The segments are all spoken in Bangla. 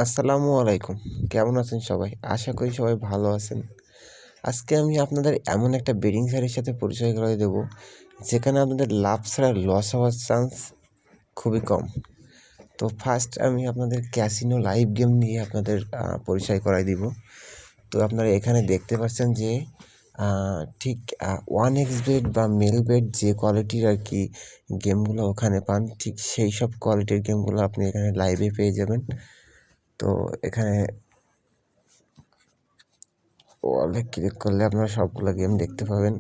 আসসালামু আলাইকুম। কেমন আছেন সবাই? আশা করি সবাই ভালো আছেন। আজকে আমি আপনাদের এমন একটা বেটিং সাইটের সাথে পরিচয় করায় দেবো, যেখানে আপনাদের লাভ ছাড়া লস হওয়ার চান্স খুবই কম। তো ফার্স্ট আমি আপনাদের ক্যাসিনো লাইভ গেম নিয়ে আপনাদের পরিচয় করায় দিব। তো আপনারা এখানে দেখতে পাচ্ছেন যে ঠিক 1xBet বা মেলবেট যে কোয়ালিটির আরকি গেমগুলো ওখানে পান, ঠিক সেই সব কোয়ালিটির গেমগুলো আপনি এখানে লাইভে পেয়ে যাবেন। তো এখানে ওয়ালে ক্লিক করলে আপনারা সবগুলো গেম দেখতে পাবেন।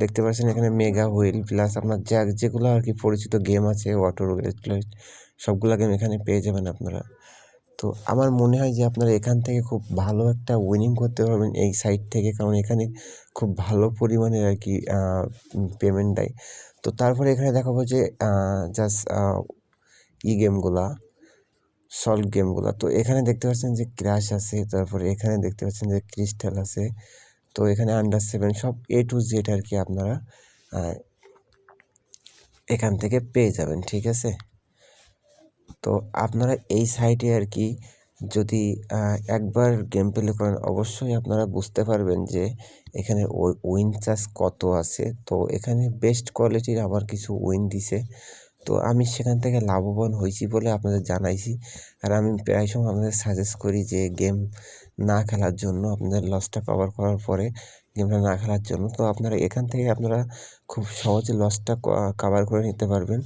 দেখতে পাচ্ছেন এখানে মেগা হুইল প্লাস আপনার যেগুলো আর কি পরিচিত গেম আছে অটো রুলেট সবগুলো গেম এখানে পেয়ে যাবেন আপনারা। তো আমার মনে হয় যে আপনারা এখান থেকে খুব ভালো একটা উইনিং করতে পারবেন এই সাইট থেকে, কারণ এখানে খুব ভালো পরিমাণের আর কি পেমেন্ট দেয়। তো তারপরে এখানে দেখাবো যে জাস্ট গেমগুলা সল্ট গেমগুলা। তো এখানে দেখতে পাচ্ছেন যে ক্র্যাশ আছে, তারপরে এখানে দেখতে পাচ্ছেন যে ক্রিস্টাল আছে। তো এখানে আন্ডার 7 সব A to Z আর কি আপনারা এখান থেকে পেয়ে যাবেন, ঠিক আছে? তো আপনারা এই সাইটে আর কি যদি একবার গেম প্লে করেন, অবশ্যই আপনারা বুঝতে পারবেন যে এখানে উইন চান্স কত আছে। তো এখানে বেস্ট কোয়ালিটির আমার কিছু উইন দিছে। তো আমি সেখান থেকে লাভবান হয়েছি বলে আপনাদের জানাইছি। আর আমি প্রায় সময় আপনাদের সাজেস্ট করি যে গেম না খেলার জন্য, আপনাদের লসটা কভার করার পরে গেমটা না খেলার জন্য। তো আপনারা এখান থেকে আপনারা খুব সহজে লসটা কভার করে নিতে পারবেন,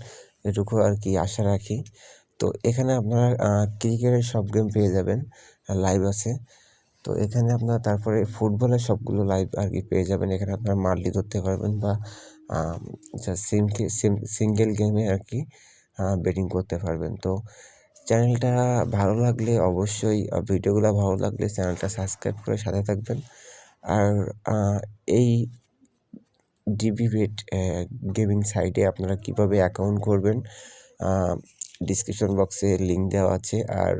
এটুকু আর কি আশা রাখি। তো এখানে আপনারা ক্রিকেটের সব গেম পেয়ে যাবেন, লাইভ আছে। তো এখানে আপনার তারপরে ফুটবলের সবগুলো লাইভ আর কি পেয়ে যাবেন। এখানে আপনারা মাল্টি ধরতে পারবেন বা জাস্ট সিঙ্গেল গেমে আর কি বেটিং করতে পারবেন। তো চ্যানেলটা ভালো লাগলে অবশ্যই ভিডিওগুলো ভালো লাগলে চ্যানেলটা সাবস্ক্রাইব করে সাথে থাকবেন। আর এই ডিবিবেট গেমিং সাইটে আপনারা কীভাবে অ্যাকাউন্ট করবেন ডিসক্রিপশন বক্সে লিঙ্ক দেওয়া আছে, আর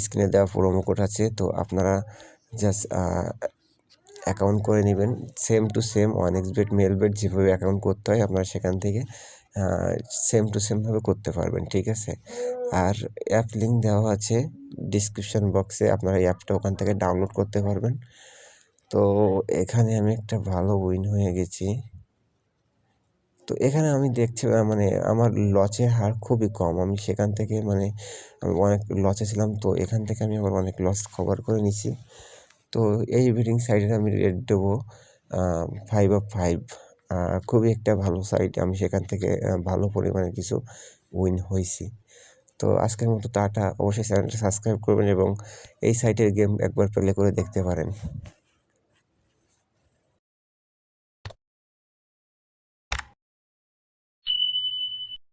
স্ক্রিনে দেওয়া প্রোমো কোড আছে। তো আপনারা জাস্ট অ্যাকাউন্ট করে নেবেন, same to same 1xBet Melbet যেভাবে অ্যাকাউন্ট করতে হয় আপনারা সেখান থেকে সেম টু সেমভাবে করতে পারবেন, ঠিক আছে? আর অ্যাপ লিঙ্ক দেওয়া আছে ডিসক্রিপশন বক্সে, আপনারা অ্যাপটা ওখান থেকে ডাউনলোড করতে পারবেন। তো এখানে আমি একটা ভালো উইন হয়ে গেছি। তো এখানে আমি দেখছি মানে আমার লসের হার খুবই কম। আমি সেখান থেকে মানে আমি অনেক লসে ছিলাম, তো এখান থেকে আমি আবার অনেক লস কভার করে নিছি। তো এই বেটিং সাইটের আমি রেট দেবো 5/5। খুবই একটা ভালো সাইট, আমি সেখান থেকে ভালো পরিমাণে কিছু উইন হয়েছি। তো আজকের মতো টাটা। অবশ্যই চ্যানেলটা সাবস্ক্রাইব করবেন এবং এই সাইটের গেম একবার প্লে করে দেখতে পারেন।